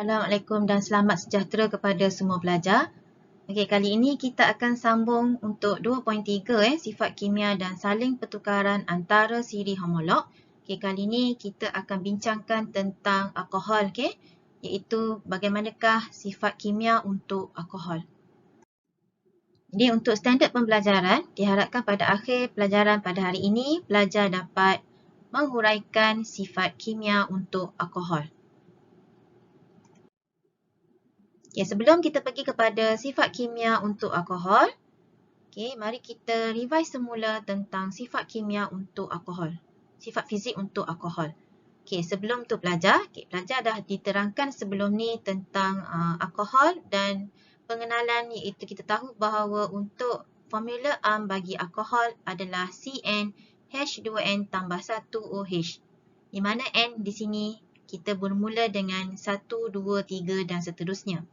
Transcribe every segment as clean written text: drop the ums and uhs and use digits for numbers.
Assalamualaikum dan selamat sejahtera kepada semua pelajar. Okey, kali ini kita akan sambung untuk 2.3 sifat kimia dan saling pertukaran antara siri homolog. Okey, kali ini kita akan bincangkan tentang alkohol, okey, iaitu bagaimanakah sifat kimia untuk alkohol. Jadi untuk standard pembelajaran, diharapkan pada akhir pelajaran pada hari ini, pelajar dapat menghuraikan sifat kimia untuk alkohol. Okay, sebelum kita pergi kepada sifat kimia untuk alkohol, okay, mari kita revise semula tentang sifat kimia untuk alkohol. Sifat fizik untuk alkohol. Okay, sebelum tu pelajar, pelajar dah diterangkan sebelum ni tentang alkohol dan pengenalan, iaitu kita tahu bahawa untuk formula AMP bagi alkohol adalah CnH2n tambah 1OH. Di mana N di sini kita bermula dengan 1, 2, 3 dan seterusnya.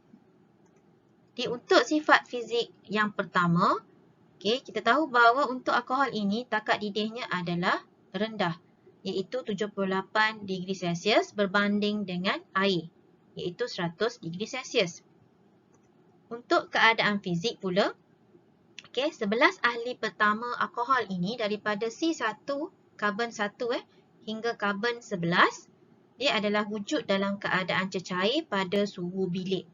Jadi untuk sifat fizik yang pertama, okay, kita tahu bahawa untuk alkohol ini takat didihnya adalah rendah, iaitu 78 degree Celsius berbanding dengan air, iaitu 100 degree Celsius. Untuk keadaan fizik pula, okay, 11 ahli pertama alkohol ini daripada C1, karbon 1 hingga karbon 11, dia adalah wujud dalam keadaan cecair pada suhu bilik.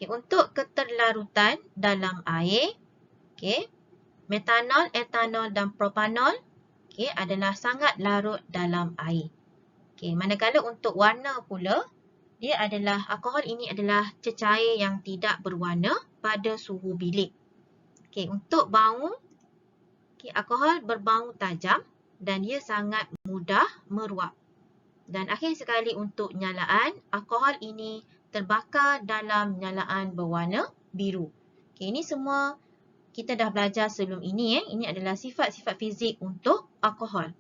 Okay, untuk keterlarutan dalam air, okay, metanol, etanol dan propanol, okay, adalah sangat larut dalam air. Okay, manakala untuk warna pula, dia adalah alkohol ini adalah cecair yang tidak berwarna pada suhu bilik. Okay, untuk bau, okay, alkohol berbau tajam dan dia sangat mudah meruap. Dan akhir sekali untuk nyalaan, alkohol ini terbakar dalam nyalaan berwarna biru. Okay, ini semua kita dah belajar sebelum ini. Ini adalah sifat-sifat fizik untuk alkohol.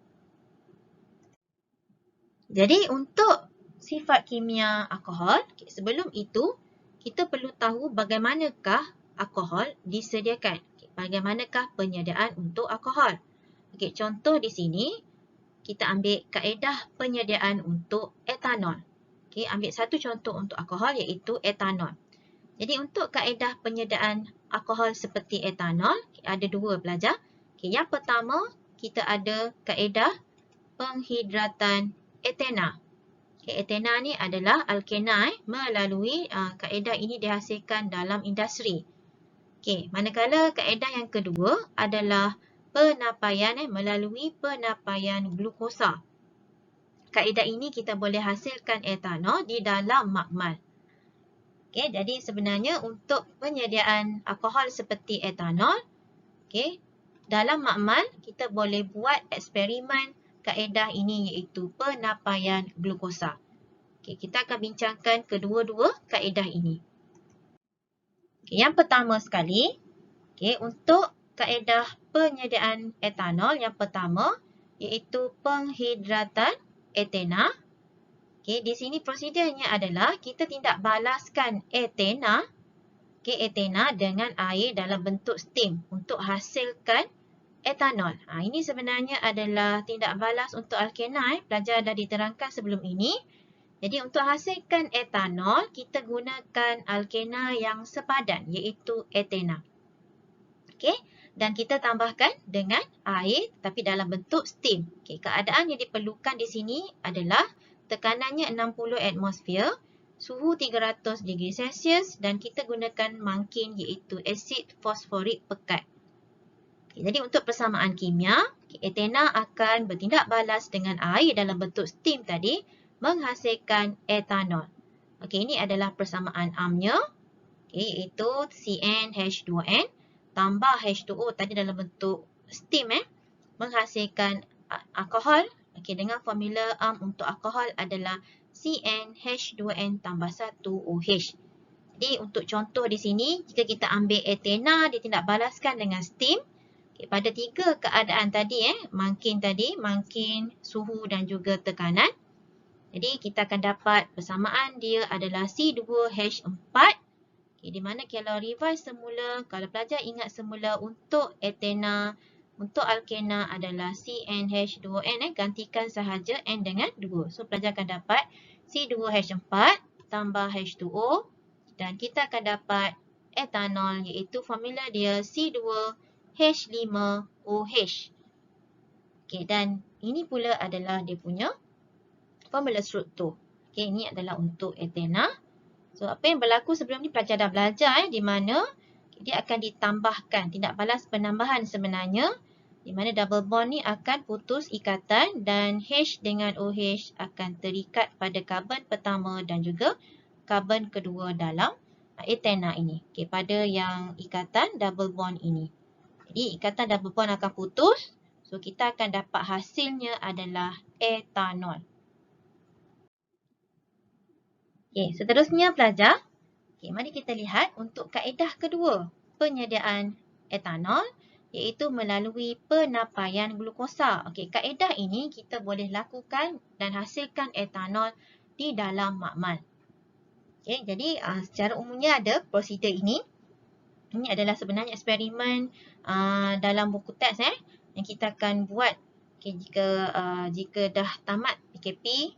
Jadi untuk sifat kimia alkohol, okay, sebelum itu kita perlu tahu bagaimanakah alkohol disediakan. Okay, bagaimanakah penyediaan untuk alkohol. Okay, contoh di sini, kita ambil kaedah penyediaan untuk etanol. Okay, ambil satu contoh untuk alkohol iaitu etanol. Jadi untuk kaedah penyediaan alkohol seperti etanol, ada dua pelajar. Okay, yang pertama, kita ada kaedah penghidratan etena. Okay, etena ni adalah alkena melalui kaedah ini dihasilkan dalam industri. Okay, manakala kaedah yang kedua adalah penapaian melalui penapaian glukosa. Kaedah ini kita boleh hasilkan etanol di dalam makmal. Okay, jadi sebenarnya untuk penyediaan alkohol seperti etanol, okay, dalam makmal kita boleh buat eksperimen kaedah ini iaitu penapaian glukosa. Okay, kita akan bincangkan kedua-dua kaedah ini. Okay, yang pertama sekali, okay, untuk kaedah penyediaan etanol yang pertama iaitu penghidratan etena. Okay, di sini prosedurnya adalah kita tindak balaskan etena, okay, etena dengan air dalam bentuk steam untuk hasilkan etanol. Ini sebenarnya adalah tindak balas untuk alkena. Pelajar dah diterangkan sebelum ini. Jadi untuk hasilkan etanol, kita gunakan alkena yang sepadan iaitu etena. Okay, dan kita tambahkan dengan air tapi dalam bentuk steam. Okay, keadaan yang diperlukan di sini adalah tekanannya 60 atmosfer, suhu 300 degree Celsius dan kita gunakan mangkin iaitu asid fosforik pekat. Okay, jadi untuk persamaan kimia, etena akan bertindak balas dengan air dalam bentuk steam tadi menghasilkan etanol. Okay, ini adalah persamaan AMP-nya, okay, iaitu CnH2n tambah H2O tadi dalam bentuk steam menghasilkan alkohol. Okay, dengan formula AMP untuk alkohol adalah CnH2n tambah 1OH. Jadi untuk contoh di sini, jika kita ambil etena ditindak balaskan dengan steam, okay, pada tiga keadaan tadi, mangkin tadi, mangkin, suhu dan juga tekanan. Jadi kita akan dapat persamaan dia adalah C2H4. Okay, di mana kalau revise semula, kalau pelajar ingat semula untuk etena, untuk alkena adalah CnH2n, gantikan sahaja N dengan 2. So pelajar akan dapat C2H4 tambah H2O dan kita akan dapat etanol iaitu formula dia C2H5OH. Okey, dan ini pula adalah dia punya formula struktur. Okey, ini adalah untuk etena. So, apa yang berlaku sebelum ni pelajar dah belajar di mana dia akan ditambahkan, tindak balas penambahan sebenarnya, di mana double bond ni akan putus ikatan dan H dengan OH akan terikat pada karbon pertama dan juga karbon kedua dalam etena ini. Okey, pada yang ikatan double bond ini. Jadi, ikatan double bond akan putus. So, kita akan dapat hasilnya adalah etanol. Okey, seterusnya pelajar. Okey, mari kita lihat untuk kaedah kedua penyediaan etanol iaitu melalui penapaian glukosa. Okey, kaedah ini kita boleh lakukan dan hasilkan etanol di dalam makmal. Okey, jadi secara umumnya ada prosedur ini. Ini adalah sebenarnya eksperimen dalam buku teks yang kita akan buat jika dah tamat PKP.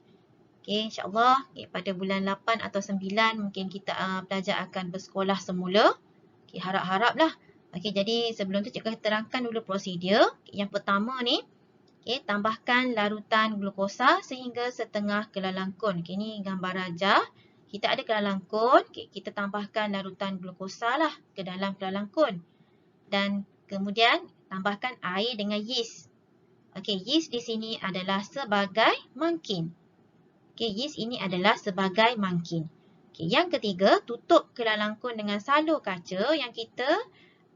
Okay, insyaAllah pada bulan 8 atau 9 mungkin kita pelajar akan bersekolah semula. Okay, harap-haraplah. Okay, jadi sebelum tu cikgu terangkan dulu prosedur. Okay, yang pertama ni, tambahkan larutan glukosa sehingga setengah kelalangkun. Okay, ni gambar rajah. Kita ada kelalangkun, kita tambahkan larutan glukosa lah ke dalam kelalangkun. Dan kemudian tambahkan air dengan yeast. Okay, yeast di sini adalah sebagai mangkin. Okay, yeast ini adalah sebagai mangkin. Okay, yang ketiga, tutup kelalangkun dengan salur kaca yang kita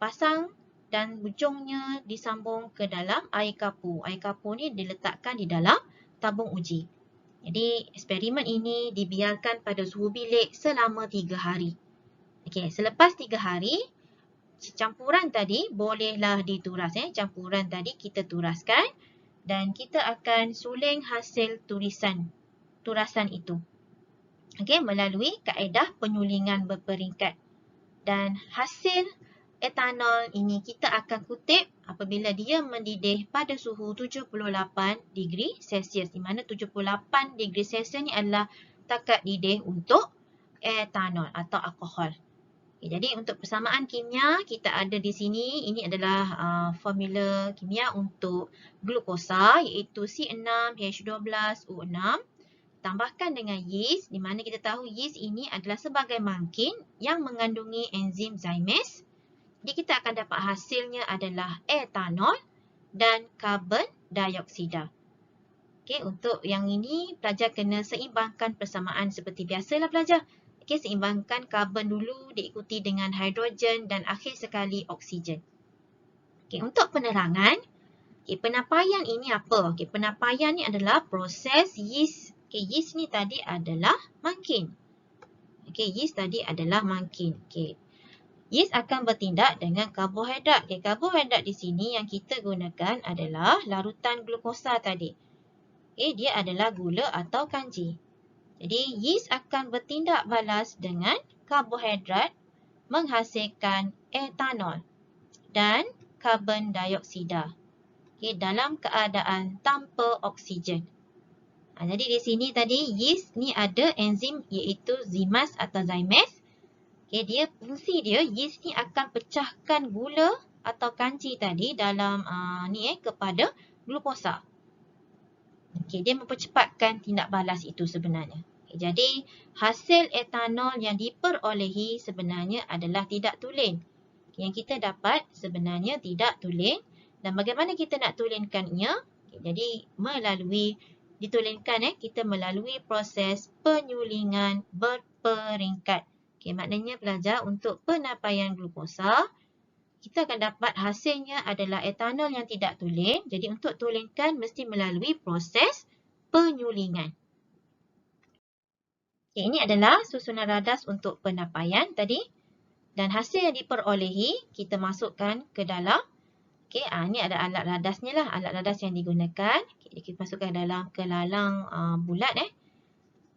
pasang dan ujungnya disambung ke dalam air kapur. Air kapur ni diletakkan di dalam tabung uji. Jadi, eksperimen ini dibiarkan pada suhu bilik selama 3 hari. Okay, selepas 3 hari, campuran tadi bolehlah dituras. Campuran tadi kita turaskan dan kita akan suling hasil turasan itu. Okey, melalui kaedah penyulingan berperingkat. Dan hasil etanol ini kita akan kutip apabila dia mendidih pada suhu 78 degree Celsius. Di mana 78 degree Celsius ni adalah takat didih untuk etanol atau alkohol. Okay, jadi untuk persamaan kimia kita ada di sini. Ini adalah formula kimia untuk glukosa iaitu C6H12O6. Tambahkan dengan yeast, di mana kita tahu yeast ini adalah sebagai mangkin yang mengandungi enzim zymase. Jadi kita akan dapat hasilnya adalah etanol dan karbon dioksida. Okey, untuk yang ini pelajar kena seimbangkan persamaan seperti biasalah pelajar. Okey, seimbangkan karbon dulu diikuti dengan hidrogen dan akhir sekali oksigen. Okey, untuk penerangan, penapaian ini apa? Penapaian ni adalah proses yeast. Yeast ni tadi adalah mangkin. Yeast tadi adalah mangkin. Yeast akan bertindak dengan karbohidrat. Karbohidrat di sini yang kita gunakan adalah larutan glukosa tadi. Dia adalah gula atau kanji. Jadi, yeast akan bertindak balas dengan karbohidrat menghasilkan etanol dan karbon dioksida. Dalam keadaan tanpa oksigen. Jadi di sini tadi yeast ni ada enzim iaitu zymase atau zymase. Dia fungsi dia yeast ni akan pecahkan gula atau kanji tadi dalam kepada glukosa. Dia mempercepatkan tindak balas itu sebenarnya. Jadi hasil etanol yang diperolehi sebenarnya adalah tidak tulen. Yang kita dapat sebenarnya tidak tulen. Dan bagaimana kita nak tulenkannya? Jadi kita melalui proses penyulingan berperingkat. Maknanya pelajar untuk penapaian glukosa, kita akan dapat hasilnya adalah etanol yang tidak tulen. Jadi untuk tulenkan mesti melalui proses penyulingan. Ini adalah susunan radas untuk penapaian tadi. Dan hasil yang diperolehi, kita masukkan ke dalam. Ini ada alat radasnya lah. Alat radas yang digunakan. Kita masukkan dalam kelalang bulat.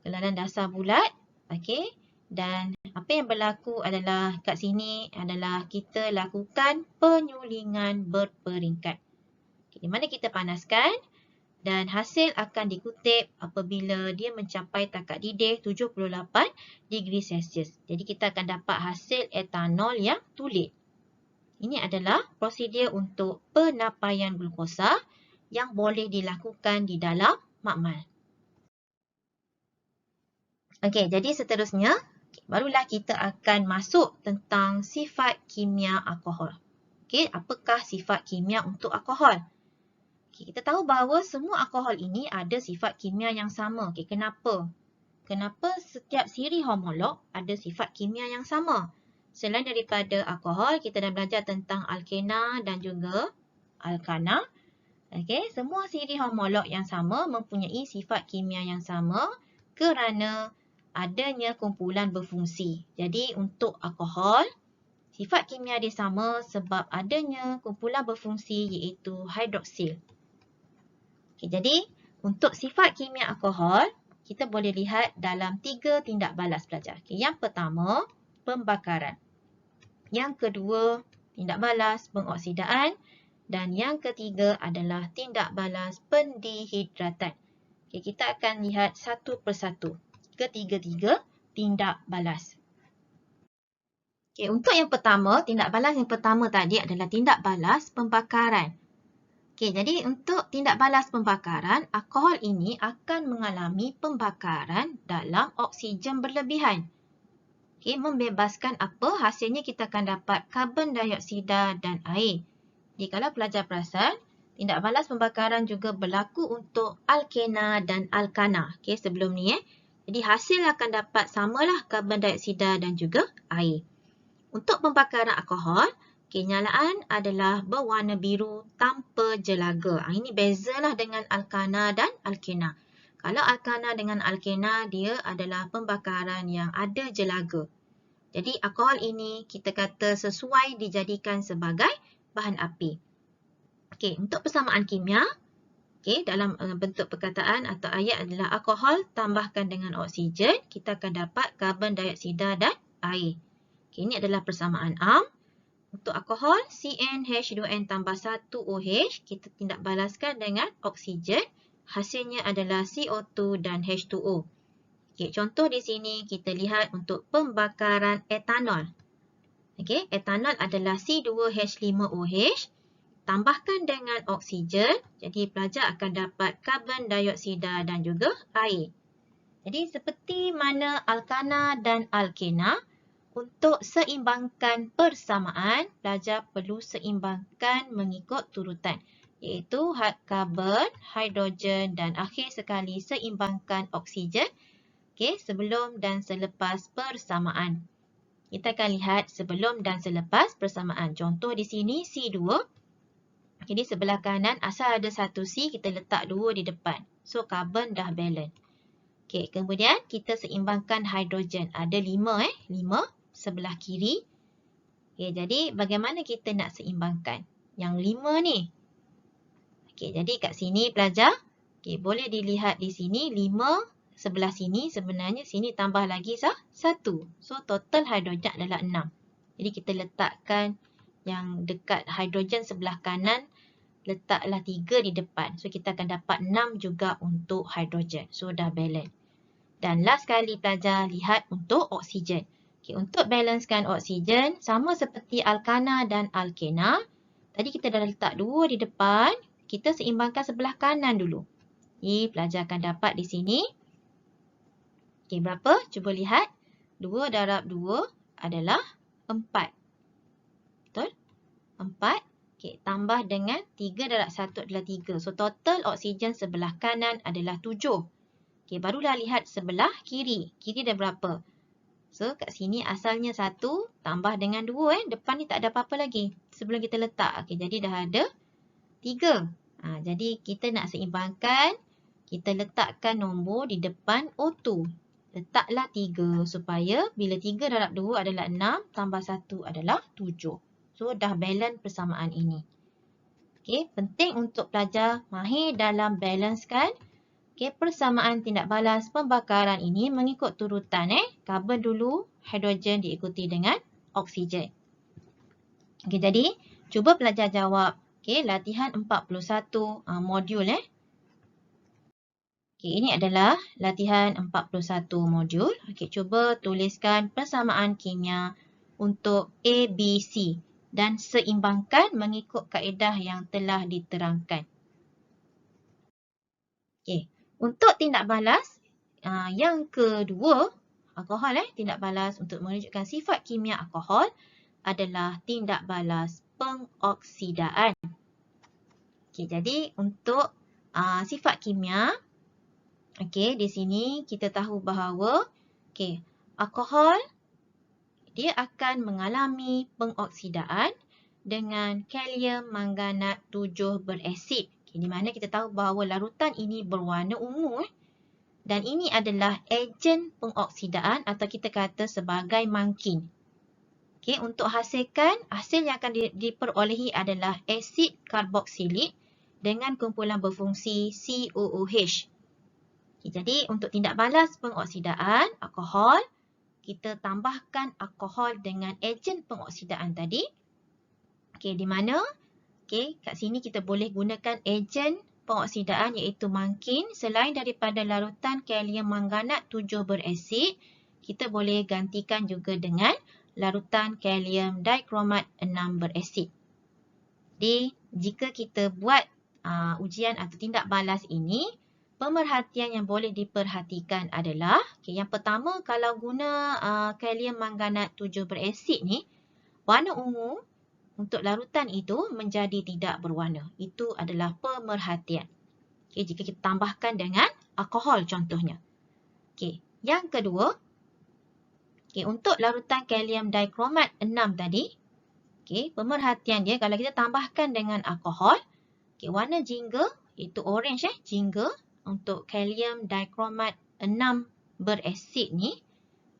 Kelalang dasar bulat. Dan apa yang berlaku adalah kat sini adalah kita lakukan penyulingan berperingkat. Di mana kita panaskan. Dan hasil akan dikutip apabila dia mencapai takak didih 78 degree Celsius. Jadi kita akan dapat hasil etanol yang tulit. Ini adalah prosedur untuk penapaian glukosa yang boleh dilakukan di dalam makmal. Okey, jadi seterusnya, barulah kita akan masuk tentang sifat kimia alkohol. Okey, apakah sifat kimia untuk alkohol? Okay, kita tahu bahawa semua alkohol ini ada sifat kimia yang sama. Okay, kenapa? Kenapa setiap siri homolog ada sifat kimia yang sama? Selain daripada alkohol, kita dah belajar tentang alkena dan juga alkana. Okay, semua siri homolog yang sama mempunyai sifat kimia yang sama kerana adanya kumpulan berfungsi. Jadi untuk alkohol, sifat kimia dia sama sebab adanya kumpulan berfungsi iaitu hidroksil. Okay, jadi untuk sifat kimia alkohol, kita boleh lihat dalam 3 tindak balas pelajar. Okay, yang pertama, pembakaran. Yang kedua, tindak balas pengoksidaan. Dan yang ketiga adalah tindak balas pendehidratan. Okay, kita akan lihat satu persatu ketiga-tiga tindak balas. Okay, untuk yang pertama, tindak balas yang pertama tadi adalah tindak balas pembakaran. Okay, jadi untuk tindak balas pembakaran, alkohol ini akan mengalami pembakaran dalam oksigen berlebihan. Okay, membebaskan apa? Hasilnya kita akan dapat karbon dioksida dan air. Jadi kalau pelajar perasan, tindak balas pembakaran juga berlaku untuk alkena dan alkana. Okay, sebelum ni Jadi hasil akan dapat samalah karbon dioksida dan juga air. Untuk pembakaran alkohol, nyalaan adalah berwarna biru tanpa jelaga. Ini bezalah dengan alkana dan alkena. Kalau alkana dengan alkena, dia adalah pembakaran yang ada jelaga. Jadi alkohol ini kita kata sesuai dijadikan sebagai bahan api. Okey, untuk persamaan kimia, dalam bentuk perkataan atau ayat adalah alkohol tambahkan dengan oksigen, kita akan dapat karbon dioksida dan air. Ini adalah persamaan am. Untuk alkohol, CnH2n tambah 1OH, kita tindak balaskan dengan oksigen. Hasilnya adalah CO2 dan H2O. Contoh di sini kita lihat untuk pembakaran etanol. Etanol adalah C2H5OH. Tambahkan dengan oksigen, jadi pelajar akan dapat karbon dioksida dan juga air. Jadi seperti mana alkana dan alkena, untuk seimbangkan persamaan, pelajar perlu seimbangkan mengikut turutan, iaitu karbon, hidrogen dan akhir sekali seimbangkan oksigen sebelum dan selepas persamaan. Kita akan lihat sebelum dan selepas persamaan. Contoh di sini C2. Jadi sebelah kanan asal ada satu C, kita letak 2 di depan. So karbon dah balance. Kemudian kita seimbangkan hidrogen. Ada 5 sebelah kiri. Jadi bagaimana kita nak seimbangkan yang 5 ni? Jadi kat sini pelajar, boleh dilihat di sini 5 sebelah sini, sebenarnya sini tambah lagi 1. So total hidrogen adalah 6. Jadi kita letakkan yang dekat hidrogen sebelah kanan, letaklah 3 di depan. So kita akan dapat 6 juga untuk hidrogen. So dah balance. Dan last kali pelajar lihat untuk oksigen. Untuk balancekan oksigen, sama seperti alkana dan alkena. Tadi kita dah letak 2 di depan. Kita seimbangkan sebelah kanan dulu. Pelajar akan dapat di sini. Berapa? Cuba lihat. 2 darab 2 adalah 4. Betul? 4. Tambah dengan 3 darab 1 adalah 3. So total oksigen sebelah kanan adalah 7. Barulah lihat sebelah kiri. Kiri dah berapa? So, kat sini asalnya 1 tambah dengan 2. Depan ni tak ada apa-apa lagi. Sebelum kita letak. Jadi dah ada 3. Jadi kita nak seimbangkan. Kita letakkan nombor di depan O2. Letaklah 3 supaya bila 3 darab 2 adalah 6 tambah 1 adalah 7. So, dah balance persamaan ini. Penting untuk pelajar mahir dalam balancekan persamaan tindak balas pembakaran ini mengikut turutan. Karbon dulu, hidrogen diikuti dengan oksigen. Jadi, cuba pelajar jawab. Latihan 41 modul. Okey, ini adalah latihan 41 modul. Okey, cuba tuliskan persamaan kimia untuk A, B, C dan seimbangkan mengikut kaedah yang telah diterangkan. Okey, untuk tindak balas yang kedua, alkohol tindak balas untuk menunjukkan sifat kimia alkohol adalah tindak balas pengoksidaan. Okey, jadi untuk sifat kimia, okey, di sini kita tahu bahawa alkohol dia akan mengalami pengoksidaan dengan kalium manganat 7 berasid. Di mana kita tahu bahawa larutan ini berwarna ungu dan ini adalah ejen pengoksidaan atau kita kata sebagai mangkin. Okey, untuk hasil yang akan diperolehi adalah asid karboksilik dengan kumpulan berfungsi COOH. Okay, jadi untuk tindak balas pengoksidaan alkohol, kita tambahkan alkohol dengan ejen pengoksidaan tadi. Okey, di mana kat sini kita boleh gunakan ejen pengoksidaan iaitu mangkin. Selain daripada larutan kalium manganat 7 berasid, kita boleh gantikan juga dengan larutan kalium dikromat 6 berasid. Jadi, jika kita buat ujian atau tindak balas ini, pemerhatian yang boleh diperhatikan adalah, yang pertama, kalau guna kalium manganat 7 berasid ni, warna ungu untuk larutan itu menjadi tidak berwarna. Itu adalah pemerhatian. Jika kita tambahkan dengan alkohol contohnya. Yang kedua, untuk larutan kalium dikromat 6 tadi, pemerhatian dia kalau kita tambahkan dengan alkohol, warna jingga, iaitu orange jingga untuk kalium dikromat 6 berasid ni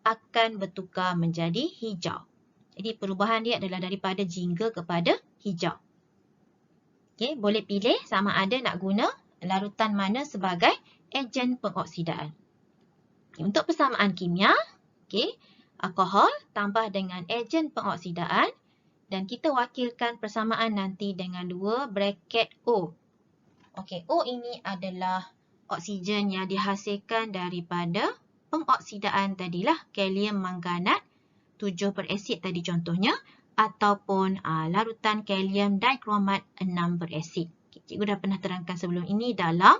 akan bertukar menjadi hijau. Jadi perubahan dia adalah daripada jingga kepada hijau. Boleh pilih sama ada nak guna larutan mana sebagai ejen pengoksidaan. Untuk persamaan kimia, alkohol tambah dengan ejen pengoksidaan dan kita wakilkan persamaan nanti dengan 2 braket O. O ini adalah oksigen yang dihasilkan daripada pengoksidaan tadilah, kalium manganat 7 berasid tadi contohnya, ataupun larutan kalium dikromat 6 berasid. Cikgu dah pernah terangkan sebelum ini dalam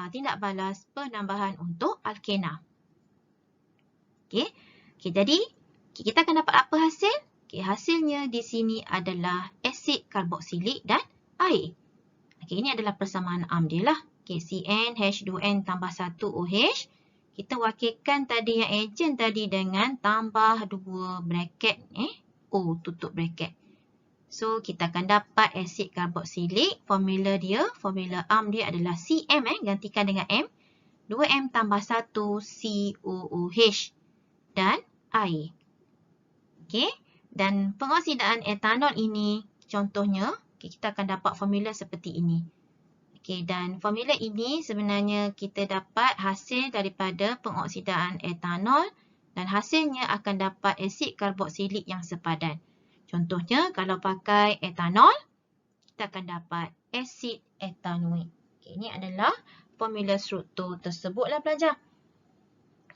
tindak balas penambahan untuk alkena. Jadi kita akan dapat apa hasil? Hasilnya di sini adalah asid karboksilik dan air. Ini adalah persamaan am dia lah. CnH2n tambah 1OH. Kita wakilkan tadi yang ejen tadi dengan tambah 2 braket O tutup braket. So kita akan dapat asid karboksilik. Formula am dia adalah Cm gantikan dengan M. 2M tambah 1 COOH dan air. Dan pengoksidaan etanol ini contohnya kita akan dapat formula seperti ini. Dan formula ini sebenarnya kita dapat hasil daripada pengoksidaan etanol dan hasilnya akan dapat asid karboksilik yang sepadan. Contohnya kalau pakai etanol, kita akan dapat asid etanoik. Ini adalah formula struktur tersebutlah pelajar.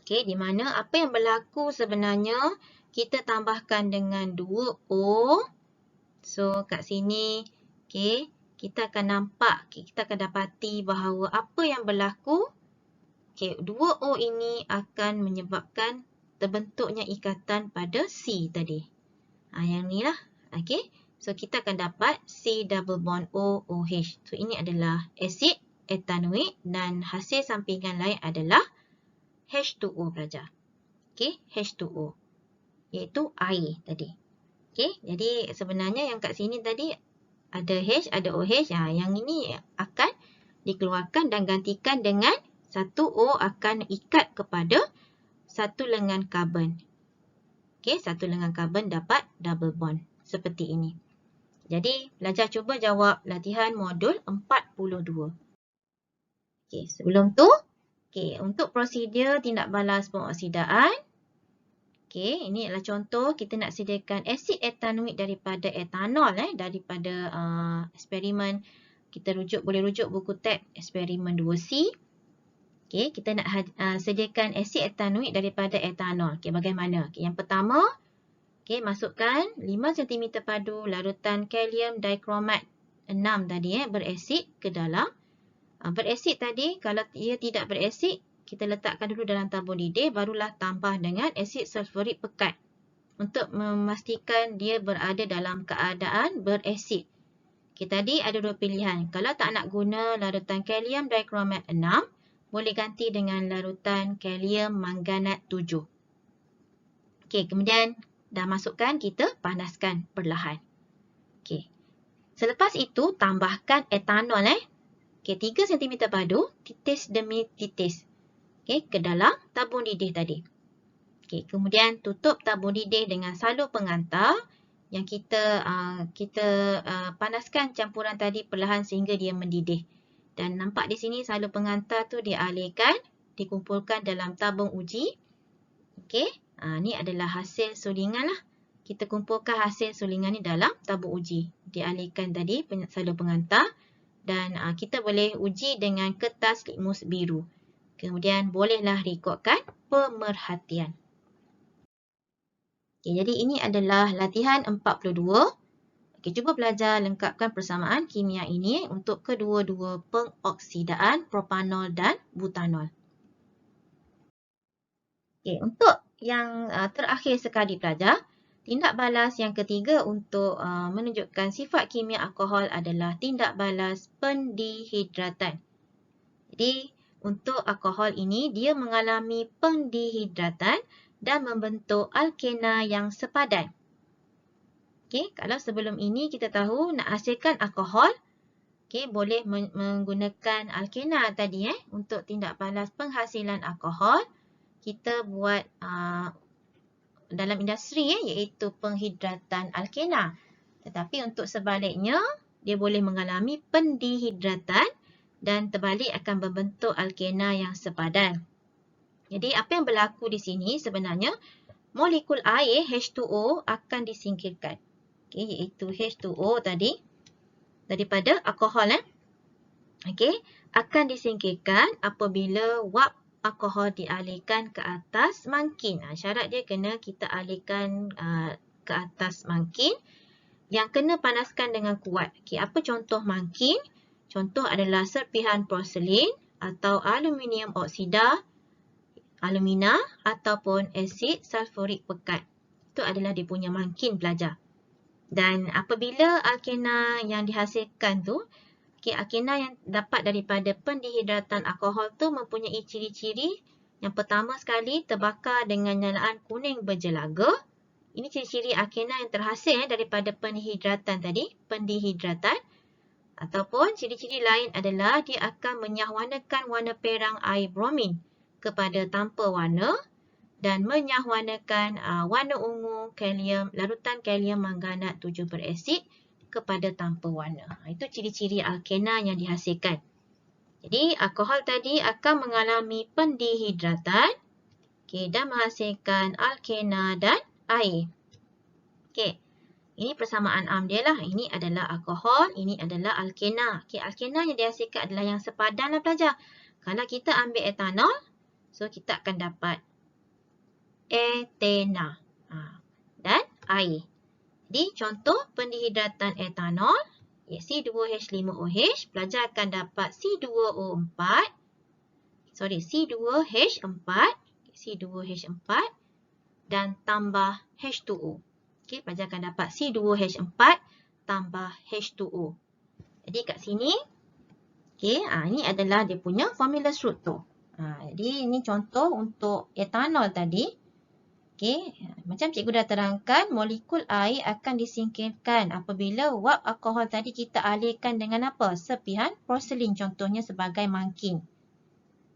Di mana apa yang berlaku sebenarnya kita tambahkan dengan 2O. So kat sini kita akan nampak, kita akan dapati bahawa apa yang berlaku, 2O ini akan menyebabkan terbentuknya ikatan pada C tadi. Yang ni lah. So kita akan dapat C double bond OOH. So ini adalah asid etanoik dan hasil sampingan lain adalah H2O pelajar. H2O. Iaitu air tadi. Jadi sebenarnya yang kat sini tadi ada H, ada OH. Yang ini akan dikeluarkan dan gantikan dengan 1O akan ikat kepada satu lengan karbon. Satu lengan karbon dapat double bond. Seperti ini. Jadi, pelajar cuba jawab latihan modul 42. Sebelum tu, untuk prosedur tindak balas pengoksidaan, ini adalah contoh kita nak sediakan asid etanoik daripada etanol daripada eksperimen. Kita boleh rujuk buku tab eksperimen 2C. Okey, kita nak sediakan asid etanoik daripada etanol. Okey, bagaimana? Okey, yang pertama, okey, masukkan 5 cm padu larutan kalium dikromat 6 tadi berasid ke dalam. Berasid tadi, kalau ia tidak berasid, kita letakkan dulu dalam tabung didih, barulah tambah dengan asid sulfurik pekat untuk memastikan dia berada dalam keadaan berasid. Okay, tadi ada dua pilihan. Kalau tak nak guna larutan kalium dikromat 6, boleh ganti dengan larutan kalium manganat 7. Okay, kemudian dah masukkan, kita panaskan perlahan. Okay. Selepas itu, tambahkan etanol. Okay, 3 cm padu, titis demi titis. Okay, ke dalam tabung didih tadi. Okay, kemudian tutup tabung didih dengan salur pengantar yang kita panaskan campuran tadi perlahan sehingga dia mendidih. Dan nampak di sini salur pengantar tu dialirkan, dikumpulkan dalam tabung uji. Okey, ni adalah hasil sulingan lah. Kita kumpulkan hasil sulingan ni dalam tabung uji. Dialirkan tadi salur pengantar dan kita boleh uji dengan kertas litmus biru. Kemudian bolehlah rekodkan pemerhatian. Okay, jadi ini adalah latihan 42. Okay, cuba belajar lengkapkan persamaan kimia ini untuk kedua-dua pengoksidaan propanol dan butanol. Okay, untuk yang terakhir sekali pelajar, tindak balas yang ketiga untuk menunjukkan sifat kimia alkohol adalah tindak balas pendihidratan. Jadi, untuk alkohol ini, dia mengalami pendihidratan dan membentuk alkena yang sepadan. Okay, kalau sebelum ini kita tahu nak hasilkan alkohol, okay, boleh menggunakan alkena tadi untuk tindak balas penghasilan alkohol. Kita buat dalam industri iaitu penghidratan alkena. Tetapi untuk sebaliknya, dia boleh mengalami pendihidratan dan terbalik akan membentuk alkena yang sepadan. Jadi apa yang berlaku di sini sebenarnya molekul air H2O akan disingkirkan. Okay, iaitu H2O tadi daripada alkohol okay, akan disingkirkan apabila wap alkohol dialirkan ke atas mangkin. Syarat dia kena kita alirkan ke atas mangkin yang kena panaskan dengan kuat. Okay, apa contoh mangkin? Contoh adalah serpihan porselin atau aluminium oksida, alumina ataupun asid sulfurik pekat. Itu adalah dia punya mangkin pelajar. Dan apabila alkena yang dihasilkan tu, okay, alkena yang dapat daripada pendihidratan alkohol tu mempunyai ciri-ciri. Yang pertama sekali terbakar dengan nyalaan kuning berjelaga. Ini ciri-ciri alkena yang terhasil daripada pendihidratan tadi, pendihidratan. Ataupun ciri-ciri lain adalah dia akan menyahwarnakan warna perang air bromin kepada tanpa warna dan menyahwarnakan warna ungu kalium, larutan kalium manganat 7 berasid kepada tanpa warna. Itu ciri-ciri alkena yang dihasilkan. Jadi alkohol tadi akan mengalami pendihidratan dan menghasilkan alkena dan air. Ini persamaan dia lah. Ini adalah alkohol, ini adalah alkena. Alkena yang dihasilkan adalah yang sepadan lah pelajar. Kalau kita ambil etanol, so kita akan dapat etena dan air. Jadi contoh pendihidratan etanol, C2H5OH, pelajar akan dapat C2H4 dan tambah H2O. Okay, pelajar akan dapat C2H4 tambah H2O. Jadi kat sini, ini adalah dia punya formula struktur. Jadi ini contoh untuk etanol tadi. Macam cikgu dah terangkan, molekul air akan disingkirkan apabila wap alkohol tadi kita alirkan dengan apa? Serpihan porselin contohnya sebagai mangkin.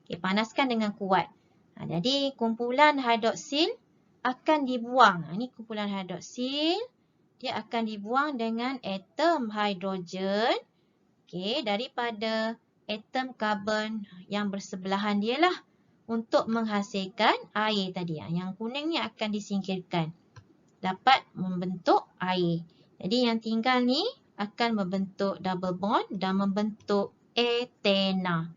Panaskan dengan kuat. Jadi kumpulan hidroksil akan dibuang. Ini kumpulan hidroksil. Dia akan dibuang dengan atom hidrogen daripada atom karbon yang bersebelahan dia lah. Untuk menghasilkan air tadi. Yang kuning ni akan disingkirkan. Dapat membentuk air. Jadi yang tinggal ni akan membentuk double bond dan membentuk etena.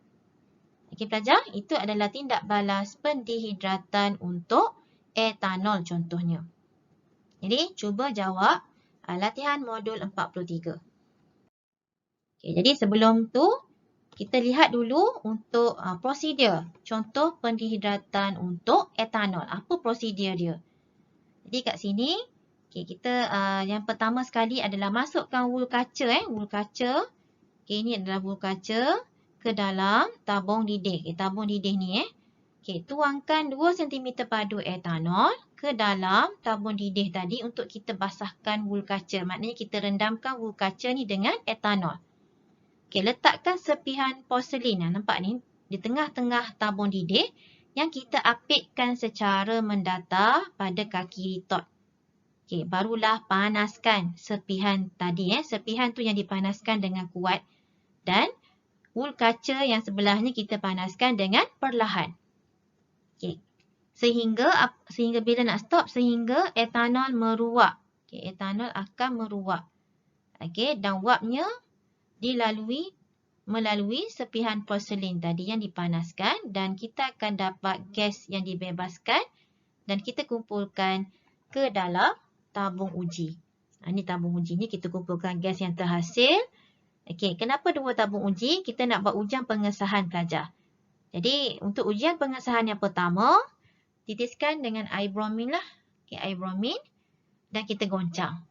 Okey pelajar, itu adalah tindak balas pendehidratan untuk etanol contohnya. Jadi cuba jawab latihan modul 43. Okey, jadi sebelum tu kita lihat dulu untuk prosedur contoh pendehidratan untuk etanol. Apa prosedur dia? Jadi kat sini kita yang pertama sekali adalah masukkan wool kaca wool kaca. Okey, ini adalah wool kaca ke dalam tabung didih. Tabung didih ni Okey, tuangkan 2 cm padu etanol ke dalam tabung didih tadi untuk kita basahkan wool kaca. Maknanya kita rendamkan wool kaca ni dengan etanol. Okey, letakkan serpihan porselin. Nampak ni di tengah-tengah tabung didih yang kita apitkan secara mendatar pada kaki retot. Okey, barulah panaskan serpihan tadi serpihan tu yang dipanaskan dengan kuat dan wool kaca yang sebelahnya kita panaskan dengan perlahan. Okey. Sehingga bila nak stop sehingga etanol meruap. Okey, etanol akan meruap. Okey, dan wapnya melalui serpihan porselin tadi yang dipanaskan dan kita akan dapat gas yang dibebaskan dan kita kumpulkan ke dalam tabung uji. Ini tabung uji ni kita kumpulkan gas yang terhasil. Okey, kenapa 2 tabung uji? Kita nak buat ujian pengesahan pelajar. Jadi, untuk ujian pengesahan yang pertama, titiskan dengan air bromin lah. Okey, air bromin dan kita goncang.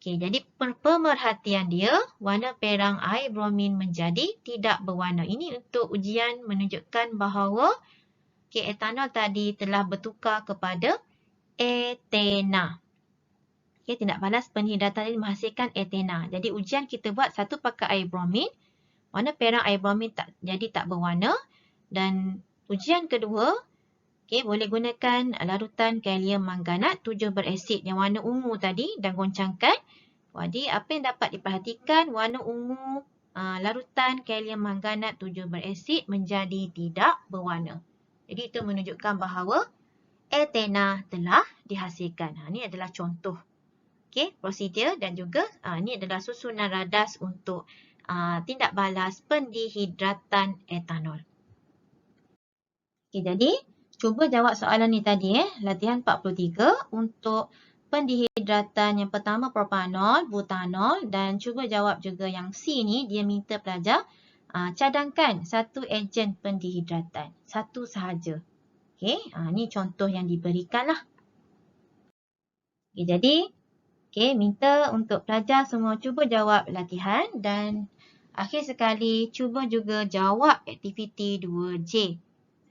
Okey, jadi pemerhatian dia, warna perang air bromin menjadi tidak berwarna. Ini untuk ujian menunjukkan bahawa etanol tadi telah bertukar kepada etena. Okey, tindak balas pendehidratan ini menghasilkan etena. Jadi ujian kita buat satu pakai air bromin. Warna perang air bromin jadi tak berwarna. Dan ujian kedua, boleh gunakan larutan kalium manganat 7 berasid yang warna ungu tadi dan goncangkan. Jadi apa yang dapat diperhatikan, warna ungu larutan kalium manganat 7 berasid menjadi tidak berwarna. Jadi itu menunjukkan bahawa etena telah dihasilkan. Ini adalah contoh prosedur dan juga ini adalah susunan radas untuk tindak balas pendehidratan etanol. Jadi cuba jawab soalan ni tadi latihan 43 untuk pendehidratan yang pertama propanol, butanol dan cuba jawab juga yang C ni dia minta pelajar cadangkan satu ejen pendehidratan, satu sahaja. Ni contoh yang diberikan lah. Jadi minta untuk pelajar semua cuba jawab latihan dan akhir sekali cuba juga jawab aktiviti 2J.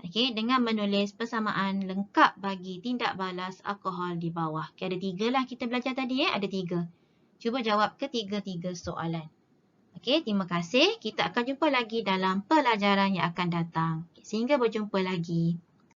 Dengan menulis persamaan lengkap bagi tindak balas alkohol di bawah. Ada 3 lah kita belajar tadi ada 3. Cuba jawab ketiga-tiga soalan. Terima kasih. Kita akan jumpa lagi dalam pelajaran yang akan datang. Sehingga berjumpa lagi.